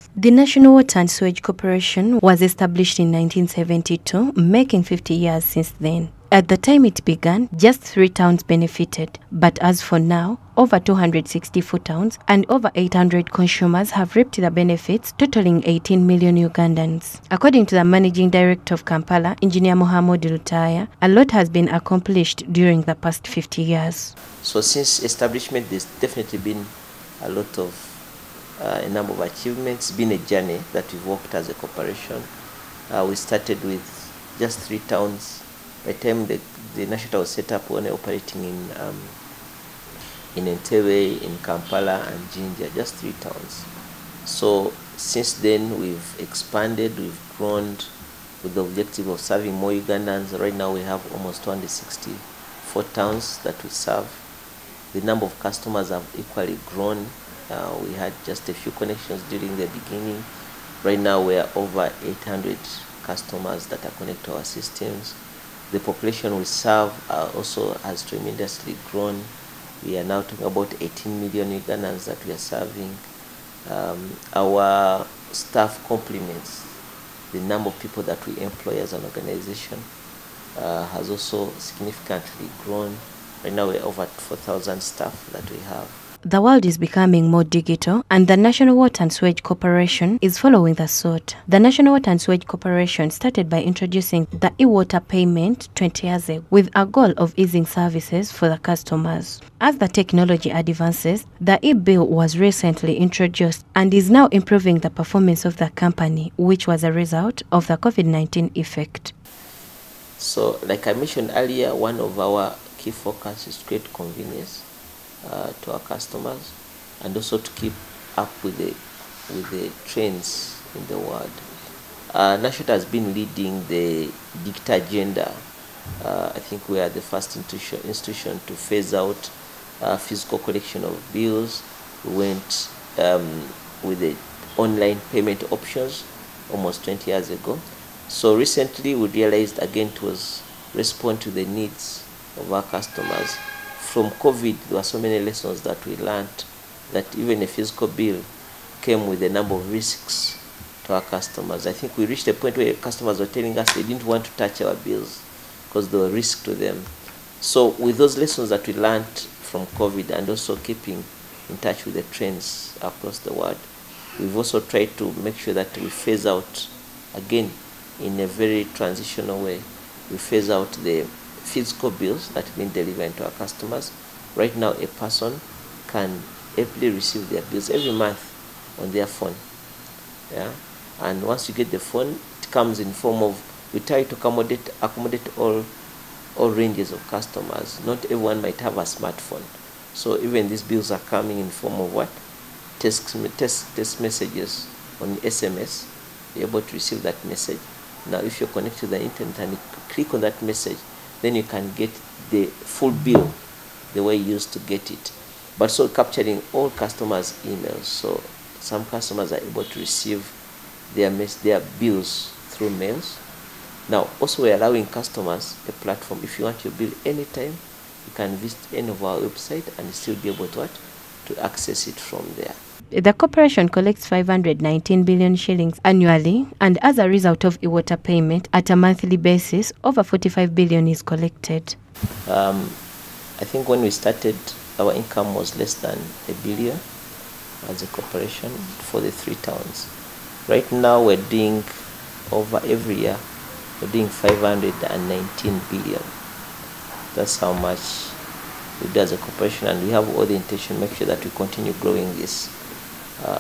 The National Water and Sewage Corporation was established in 1972, making 50 years since then. At the time it began, just 3 towns benefited, but as for now, over 264 towns and over 800 consumers have reaped the benefits, totaling 18 million Ugandans. According to the Managing Director of Kampala, Engineer Mohamed Lutaya, a lot has been accomplished during the past 50 years. So since establishment, there's definitely been a lot of a number of achievements. It's been a journey that we've walked as a corporation. We started with just 3 towns. By the time the national was set up, we were operating in Entebbe, in Kampala and Jinja, just 3 towns. So since then we've expanded, we've grown with the objective of serving more Ugandans. Right now we have almost 264 towns that we serve. The number of customers have equally grown. We had just a few connections during the beginning. Right now we are over 800 customers that are connected to our systems. The population we serve also has tremendously grown. We are now talking about 18 million Ugandans that we are serving. Our staff complements the number of people that we employ as an organization has also significantly grown. Right now we're over 4,000 staff that we have. The world is becoming more digital, and the National Water and Sewage Corporation is following the suit. The National Water and Sewage Corporation started by introducing the e-water payment 20 years ago with a goal of easing services for the customers. As the technology advances, the e-bill was recently introduced and is now improving the performance of the company, which was a result of the COVID-19 effect. So, like I mentioned earlier, one of our key focus is to create convenience to our customers and also to keep up with the trends in the world. National has been leading the digital agenda. I think we are the first institution to phase out physical collection of bills. We went with the online payment options almost 20 years ago. So recently we realized again it was respond to the needs of our customers. From COVID, there were so many lessons that we learned that even a physical bill came with a number of risks to our customers. I think we reached a point where customers were telling us they didn't want to touch our bills because there were risks to them. So with those lessons that we learned from COVID and also keeping in touch with the trends across the world, we've also tried to make sure that we phase out, again, in a very transitional way, we phase out the physical bills that have been delivered to our customers. Right now, a person can easily receive their bills every month on their phone. Yeah, and once you get the phone, it comes in form of, we try to accommodate all ranges of customers. Not everyone might have a smartphone, so even these bills are coming in form of what? Text messages on SMS. You're able to receive that message. Now, if you're connected to the internet and you click on that message, then you can get the full bill the way you used to get it. But so capturing all customers' emails, so some customers are able to receive their bills through mails. Now, also we're allowing customers a platform. If you want your bill anytime, you can visit any of our website and still be able to access it from there. The corporation collects 519 billion shillings annually, and as a result of e-water payment, at a monthly basis, over 45 billion is collected. I think when we started, our income was less than $1 billion as a corporation for the 3 towns. Right now, we're doing over every year, we're doing 519 billion. That's how much we do as a corporation, and we have all the intention to make sure that we continue growing this.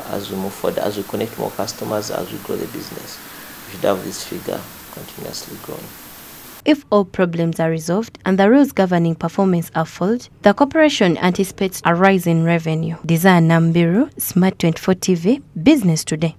As we move forward, as we connect more customers, as we grow the business, we should have this figure continuously growing. If all problems are resolved and the rules governing performance are followed, the corporation anticipates a rise in revenue. Desire Nambiru, Smart 24 TV, Business Today.